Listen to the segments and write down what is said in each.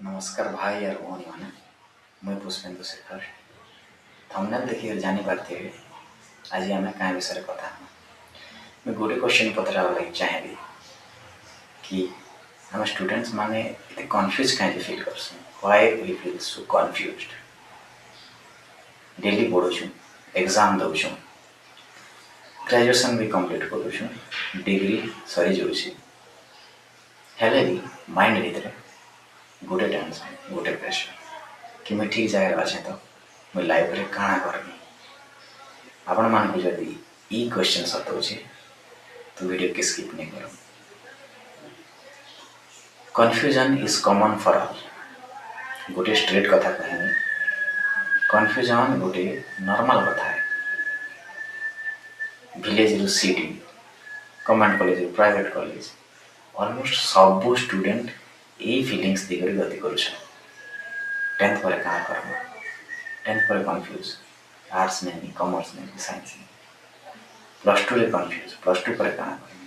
नमस्कार भाई और भौणी मैंने मुझे पुष्पेंदु शेखर थंबनेल देखिए जानी पारते आज आम क्या विषय कथा मैं गोटे क्वेश्चन पचरा लगे चाहिए कि आम स्टूडेंट्स माने इतने कन्फ्यूज कहीं फिल कर why we feel so confused daily पढ़ुछु एग्जाम दौछु ग्रेजुएशन भी कंप्लीट करुछु डिग्री सरी जाऊँगी हेले भी माइंड भीतर गोटे टेंशन गोटे प्रेशर कि मैं ठीक जगह अच्छे तो मैं लाइफ रे काଣା करबी आपण मान को जदी ई क्वेश्चन सतोचे तो वीडियो के स्किप नहीं करो। Confusion is common for all गोटे स्ट्रेट कथा कहनी कंफ्यूजन गोटे नॉर्मल कथा है विलेज रु city government college private college almost सब स्टूडेंट यही फीलिंग्स दिगरे गति करुछ। 10th पर कहाँ करबो 10th पर कंफ्यूज आर्ट्स नहीं कॉमर्स नहीं साइंस नहीं +2 रे कंफ्यूज +2 पर कहाँ करबो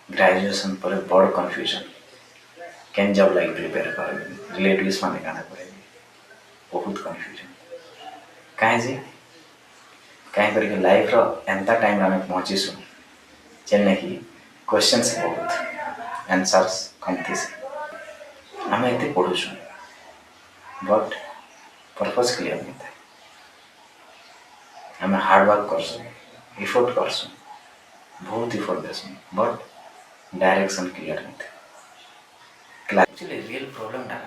ग्रेजुएशन पर बड़ कंफ्यूजन केन जॉब लाइक प्रिपेयर करबो रिलेटिव्स माने कहाँ करबो बहुत कंफ्यूजन काहे जे काहे करके लाइफ रो एंता टाइम में पहुंचीसु जेने कि क्वेश्चंस बहुत आंसर्स कम थी आम एते पढ़ुछु बट पर्पस क्लियर नहीं था आम हार्डवर्क करसु इफोर्ट करसु बहुत effort Desu but direction clear नहीं था। एक्चुअली रियल प्रॉब्लम ना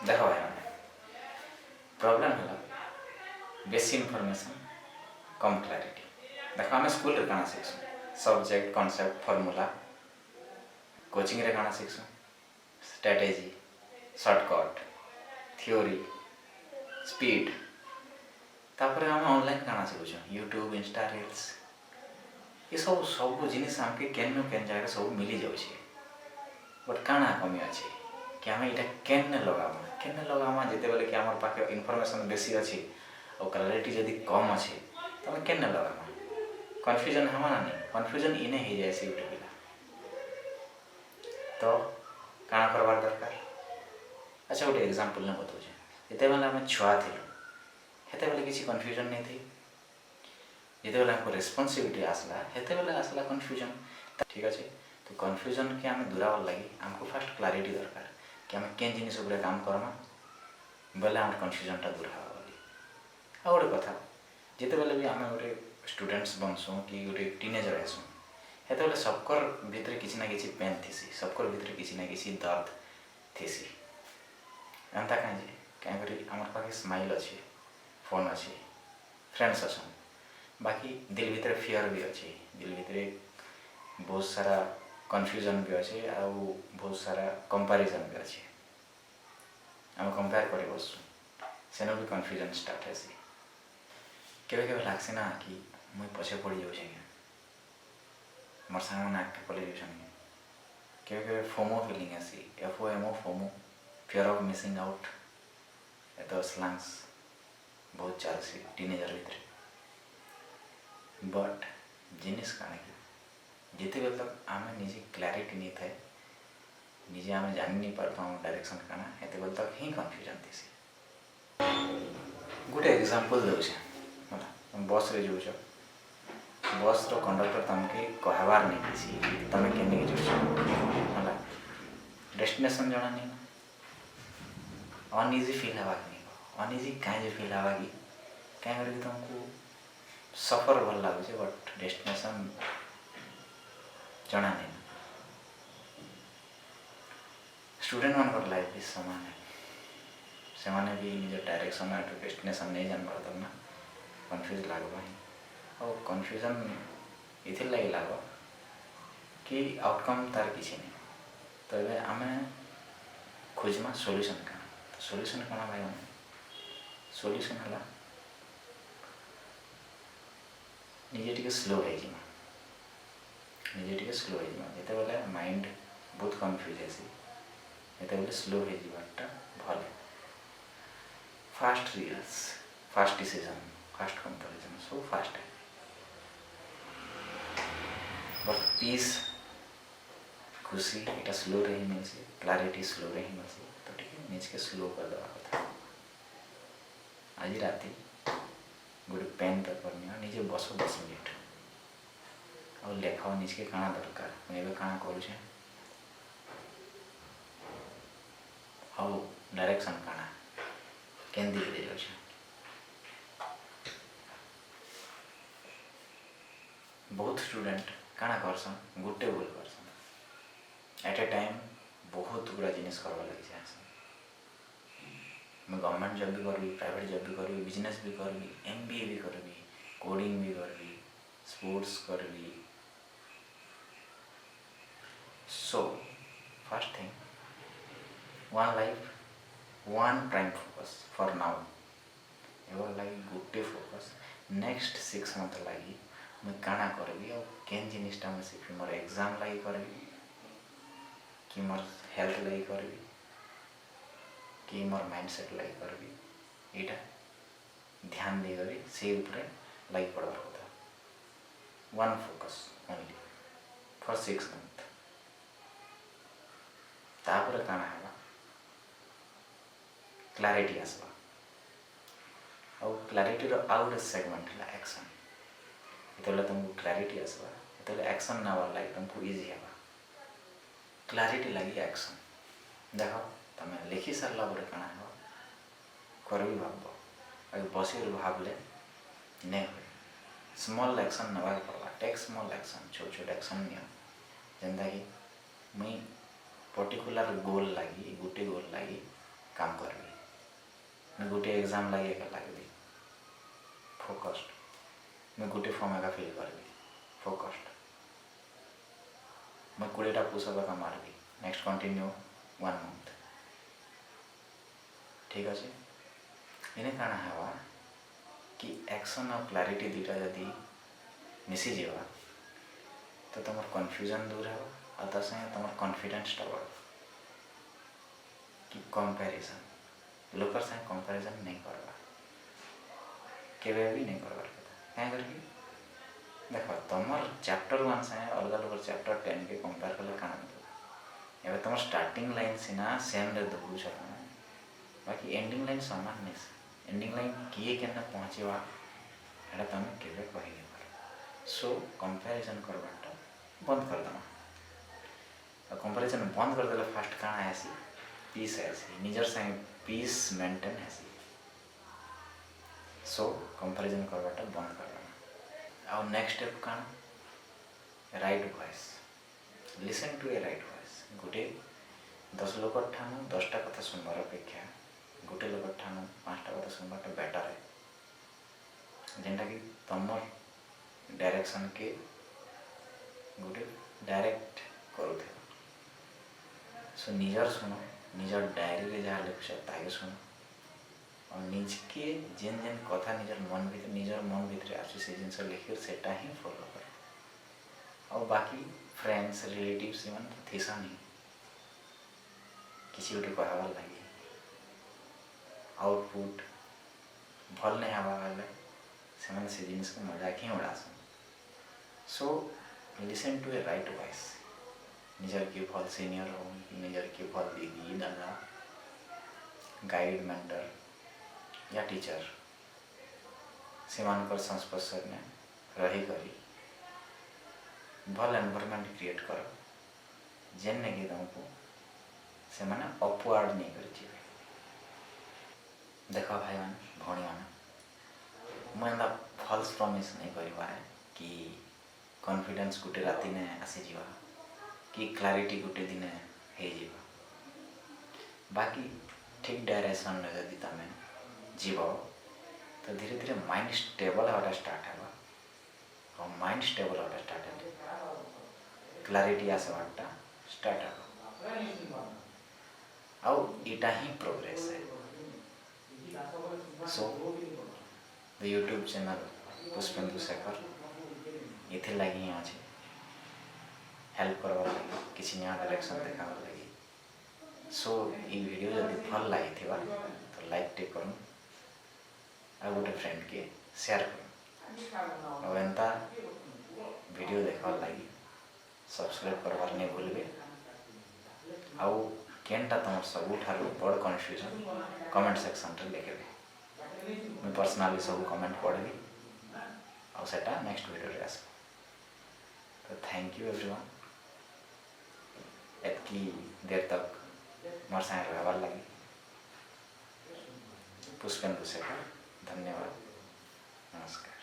देखो भाई प्रॉब्लम है बेसी इनफॉरमेशन कम क्लैरिटी देखो आम स्कूल रे काना सीखसु सब्जेक्ट कॉन्सेप्ट फॉर्मूला कोचिंग रे काना सीखसु स्ट्रेटेजी शॉर्टकट थ्योरी स्पीड तापर आम ऑनलाइन काना सीखुछु यूट्यूब इंस्टा रील्स ये सब जिनिस आमके केन केन जगह सब मिली जाउछे बट काना कमी अच्छे कि आम यहाँ केन लगामा जिते बेले कि आम पाखे इनफॉरमेशन बेसी अच्छी और क्लैरिटी जदि कम अच्छे तो आम केन लगामा कन्फ्यूजन हमारा नहीं कन्फ्यूजन इने हो जाए से पिला तो काना करवार दरकार। अच्छा गोटे एग्जांपल ने बताऊँ जिते बेले आम छुआ थी हेते बेले किसी कन्फ्यूजन नहीं थी जिते बेले हमको रेस्पॉन्सिबिलिटी आसला हेते बेले आसला कन्फ्यूजन ठीक अच्छे तो कन्फ्यूजन के आम दूरावर लगी आमको फास्ट क्लारिटी दरकार कि आम केन जिनिस उपरे काम करमा बेले आम कन्फ्यूजनटा दूर हाँ बोली आ गोटे कथा जिते बेले भी आम गोटे स्टूडेंट्स बनसु कि गोटे टीनेजर हेसु हेते बेले सबकर भितर किसी ना किसी पेन थीसी सबकर भितर किसी ना किसी दर्द थीसी एंता कहीं करी आमर पाखे स्माइल अच्छे फोन अच्छे फ्रेंड्स अच्छा बाकी दिल भितर फियर भी अच्छे दिल भितर बहुत सारा कन्फ्यूजन भी अच्छे आ बहुत सारा कंपैरिजन भी अच्छे आम कंपेयर कर बसु सेन भी कन्फ्यूजन स्टार्ट है केवे केवे लागसे ना कि मुझे पछे पड़ जाऊे मोर सांग मैंने आगे पलि जाऊन केवे केवे फोमो फिलिंग आसी FOMO FOMO fear of missing out ए तो स्लैंग्स बहुत चलसी टीनेजर भितर बट जिनिस काना कि जिते बेल तक आम निजे क्लैरिटी नहीं थाए निजे आम जानी नहीं पारता डायरेक्शन काना हेते बेल तक ही कन्फ्यूजन थी गोटे एग्जांपल दूचे मतलब बस रे जाऊछ बस रो कंडक्टर तुमके कहबार नहीं किसी तुम केने जाऊछ डेस्टिनेशन जाना नहीं अनइजी फील हवा नहीं अनइजी कहीं फील हवा कि कहीं करके तुमको सफर भल लगुचे बट डेस्टिनेशन जाना नहीं स्टूडेंट मान लाइफ भी सामान है से माने भी निज डायरेक्शन डेस्टिनेशन नहीं जान पाता ना कन्फ्यूज लगवा ही और कन्फ्यूजन इथिर लगी लग कि आउटकम तार किसी नहीं तो ये आम खोजमा सॉल्यूशन का सॉल्यूशन कौन भाई सॉल्यूशन है निजे टे स्लो हो निजे टे स्लो हो जिते बेले माइंड बहुत कन्फ्यूज है जिते बेले स्लो होटा भल fast reels fast decision fast comparison सब फास्ट है बट पीस खुशी यहाँ स्लो रे ही मिलसी, क्लारिटी स्लो रे ही मिलसी। तो टिके निज के स्लो कर देवा कथा। आज राति गोटे पेन पेपर नियो, निजे बस 10 मिनिट और लेख निज के काଣା दरकार, मुझे काଣା करुचे हाउ डायरेक्शन काଣା केन दिखे जाउछे। बहुत स्टूडेंट काଣା करसन गुटे भूल करसन एट ए टाइम बहुत गुड़ा जिनिस करवा लगी जाए। मैं गवर्नमेंट जॉब भी करी, प्राइवेट जॉब भी करी, बिजनेस भी करी, MBA भी करी, कोडिंग भी करी, स्पोर्ट्स करी। So first thing, one life one prime focus for now ever लगी गोटे फोकस। नेक्स्ट 6 मंथ लगी मुझे काଣା करी और केन जिनिसटा मुझे सीखी, मोर एग्जाम लगी करी कि मोर हेल्थ लगी करी कि मोर माइंडसेट लगी करी, यहाँ ध्यान देकर से उपरे लगी पड़वार कथा। One focus only for 6 month. तापर काଣା है क्लारिटी आसवा और क्लारिटी रो आउ गोटे सेगमेंट है एक्शन। जो तुमको क्लारिटी आसवा जो एक्शन नवार लगे तुमको इजी है। क्लारिटी लगी एक्शन देख तुम लिखि सारा पर काଣା है कर भी भाव अगर बस भावले नहीं हुए। स्मॉल एक्शन नवा पड़वा, टेक स्मॉल एक्शन, छोट छोट एक्शन नियो जेनता कि मुई पर्टिकुलर गोल लगी गोटे गोल लगी काम करबी, मैं गोटे एग्जाम लगी एक लगबी फोकस्ड, मैं गोटे फॉर्म एका फिल करबी फोकस्ड, मैं 20टा पुशअप एका मारबी नेक्स्ट कंटिन्यू 1 मंथ। ठीक अच्छे इन्हें काଣା है कि एक्शन और क्लारिटी दुटा जदि मिसी जावा तो तुम कन्फ्यूजन दूर है और तर संगे तुम कॉन्फिडेंस बढ़ कि कंपैरिजन लोकर संगे कंपैरिजन नहीं करवा केवे भी नहीं करवार कथा। क्या करके देख तुम चैप्टर 1 से अलग अलग चैप्टर 10 के कंपेयर कले काଣା मिलवा। एवं तुम स्टार्टिंग लाइन सीना सेम रे दौड़ू चल बाकी एंडिंग लाइन सामान नहीं से एंडिंग लाइन किए के पहुँचवा एटा तुम केवे कही नहीं पार। सो कंपैरिजन करवाटा बंद कर देना। कंपैरिजन बंद कर देले फास्ट काଣା आसी पीस आसी निजर संगे पीस मेंटेन आसी। सो कंपैरिजन करवाटा बंद कर देना। और नेक्स्ट स्टेप काଣା right voice, listen to a right voice. गोटे 10 लोक ठानु 10टा कथा सुनबार अपेक्षा गोटे लोक ठानु 5टा कथा सुनबाटा बेटर है जेनटा कि तुम डायरेक्शन के गोटे डायरेक्ट करुथे। सो निजर सुनो, निजर डायरी रे जहाँ लिखुछ ताके सुनो और निज के जेन जेन कथा निजर मन भितर आसुछ से जिनस लिखिर सेटा ही फॉलो कर। और बाकी फ्रेंड्स रिलेटिव्स इन थीसा नहीं किसी गोटे कहबार लगे आउटपुट भल नहीं हवा गले से जिनिस को मजाक ही उड़ासन। So listen to a right voice. निजर के भल सीनियर हो, निजर के भल दीदी दादा गाइड मेंटर या टीचर से संस्पर्श में रही करी भल एनवायरनमेंट क्रिएट कर जेन कि तुमको से माने अपवार्ड नहीं कर। देख भाई मान भौणी मान मुझे फल्स प्रमिस नहीं कर कि कॉन्फिडेंस गोटे राति ने आसीजा कि क्लारिटी गोटे दिन हो बाकी ठीक डायरेक्शन जदि तुम जीव तो धीरे धीरे माइंड स्टेबल हवा स्टार्ट है और माइंड स्टेबल हवा स्टार्ट है क्लारिटी आसवाटा स्टार्ट है और इटा ही प्रोग्रेस है। So the YouTube channel Pushpendu Shekhar इथे लगी अच्छे हेल्प करवार लगी किसी नया डायरेक्शन देखार लगी। सो ये वीडियो जब भल लगी तो लाइक टे करूँ और गोटे फ्रेंड के शेयर करूँ और एंता वीडियो देखार लगी सब्सक्राइब करवार नहीं भूलबे। आउ केनटा तुम सबुठार बड़ कन्फ्यूजन कमेंट सेक्शन रे लिखे मुझे पर्सनाली सब कमेंट पढ़ी और सेटा नेक्स्ट वीडियो रे आस। तो थैंक यू एवरीवन एतकी देर तक मोर साथ रहबार लगी। पुष्पेंदु शेखर, धन्यवाद, नमस्कार।